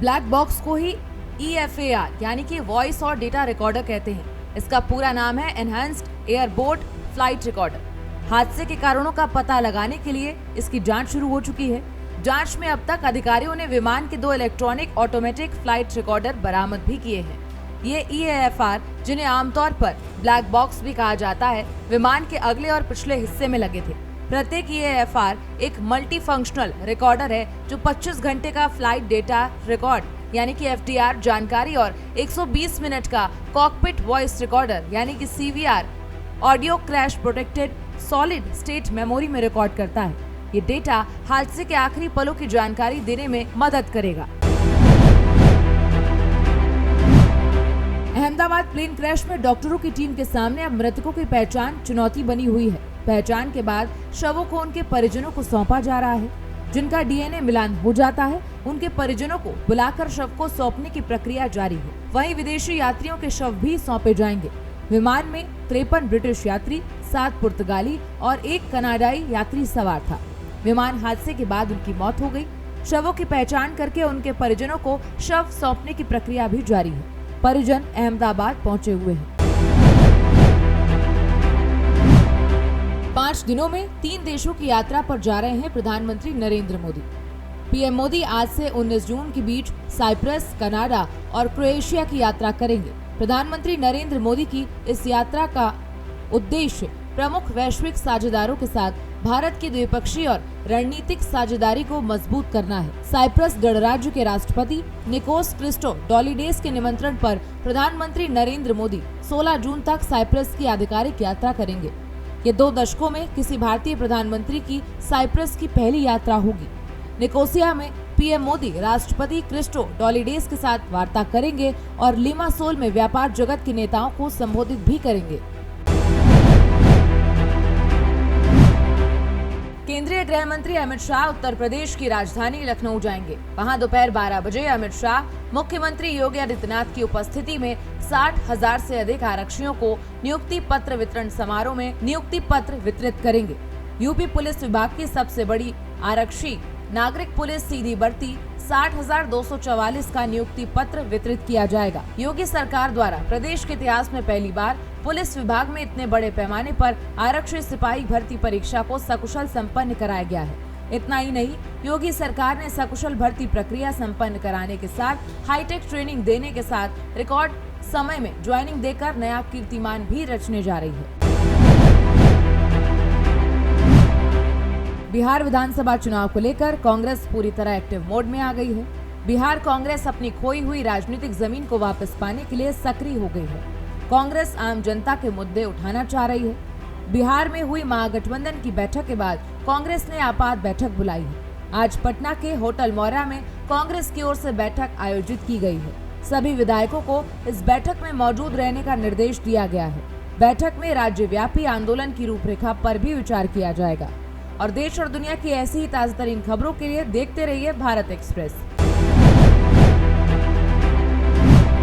Black box को ही EFAR यानी कि वॉइस और डेटा रिकॉर्डर कहते हैं। इसका पूरा नाम है एनहांस्ड एयरबोर्न फ्लाइट रिकॉर्डर। हादसे के कारणों का पता लगाने के लिए इसकी जांच शुरू हो चुकी है। जांच में अब तक अधिकारियों ने विमान के 2 इलेक्ट्रॉनिक ऑटोमेटिक फ्लाइट रिकॉर्डर बरामद भी किए हैं। ये EFAR, जिन्हें आमतौर पर ब्लैक बॉक्स भी कहा जाता है, विमान के अगले और पिछले हिस्से में लगे थे। प्रत्येक EFAR एक मल्टी फंक्शनल रिकॉर्डर है जो 25 घंटे का फ्लाइट डेटा रिकॉर्ड यानी कि FDR जानकारी और 120 मिनट का कॉकपिट वॉइस रिकॉर्डर यानी कि CVR audio crash protected solid state memory में रिकॉर्ड करता है। ये डेटा हादसे के आखिरी पलों की जानकारी देने में मदद करेगा। अहमदाबाद प्लेन क्रैश में डॉक्टरों की टीम के सामने अब मृतकों की पहचान चुनौती बनी हुई है। पहचान के बाद शवों को उनके परिजनों को सौंपा जा रहा है। जिनका DNA मिलान हो जाता है, उनके परिजनों को बुलाकर शव को सौंपने की प्रक्रिया जारी है। वहीं विदेशी यात्रियों के शव भी सौंपे जाएंगे। विमान में 53 ब्रिटिश यात्री, 7 पुर्तगाली और 1 कनाडाई यात्री सवार था। विमान हादसे के बाद उनकी मौत हो गई। शवों की पहचान करके उनके परिजनों को शव सौंपने की प्रक्रिया भी जारी है। परिजन अहमदाबाद पहुंचे हुए हैं। 5 दिनों में 3 देशों की यात्रा पर जा रहे हैं प्रधानमंत्री नरेंद्र मोदी। PM मोदी आज से 19 जून के बीच साइप्रस, कनाडा और क्रोएशिया की यात्रा करेंगे। प्रधानमंत्री नरेंद्र मोदी की इस यात्रा का उद्देश्य प्रमुख वैश्विक साझेदारों के साथ भारत की द्विपक्षीय और रणनीतिक साझेदारी को मजबूत करना है। साइप्रस गणराज्य के राष्ट्रपति निकोस क्रिस्टोडोलिडेस के निमंत्रण पर प्रधानमंत्री नरेंद्र मोदी 16 जून तक साइप्रस की आधिकारिक यात्रा करेंगे। ये 2 दशकों में किसी भारतीय प्रधानमंत्री की साइप्रस की पहली यात्रा होगी। निकोसिया में PM मोदी राष्ट्रपति क्रिस्टोडोलिडेस के साथ वार्ता करेंगे और लिमासोल में व्यापार जगत के नेताओं को संबोधित भी करेंगे। केंद्रीय गृह मंत्री अमित शाह उत्तर प्रदेश की राजधानी लखनऊ जाएंगे। वहां दोपहर 12 बजे अमित शाह मुख्यमंत्री योगी आदित्यनाथ की उपस्थिति में 60,000 से अधिक आरक्षियों को नियुक्ति पत्र वितरण समारोह में नियुक्ति पत्र वितरित करेंगे। यूपी पुलिस विभाग की सबसे बड़ी आरक्षी नागरिक पुलिस सीधी भर्ती 60,244 का नियुक्ति पत्र वितरित किया जाएगा। योगी सरकार द्वारा प्रदेश के इतिहास में पहली बार पुलिस विभाग में इतने बड़े पैमाने पर आरक्षी सिपाही भर्ती परीक्षा को सकुशल संपन्न कराया गया है। इतना ही नहीं, योगी सरकार ने सकुशल भर्ती प्रक्रिया संपन्न कराने के साथ हाईटेक ट्रेनिंग देने के साथ रिकॉर्ड समय में ज्वाइनिंग देकर नया कीर्तिमान भी रचने जा रही है। बिहार विधानसभा चुनाव को लेकर कांग्रेस पूरी तरह एक्टिव मोड में आ गई है। बिहार कांग्रेस अपनी खोई हुई राजनीतिक जमीन को वापस पाने के लिए सक्रिय हो गई है। कांग्रेस आम जनता के मुद्दे उठाना चाह रही है। बिहार में हुई महागठबंधन की बैठक के बाद कांग्रेस ने आपात बैठक बुलाई है। आज पटना के होटल मौर्या में कांग्रेस की ओर से बैठक आयोजित की गई है। सभी विधायकों को इस बैठक में मौजूद रहने का निर्देश दिया गया है। बैठक में राज्यव्यापी आंदोलन की रूपरेखा पर भी विचार किया जाएगा। और देश और दुनिया की ऐसी ही ताज़ा तरीन खबरों के लिए देखते रहिए भारत एक्सप्रेस।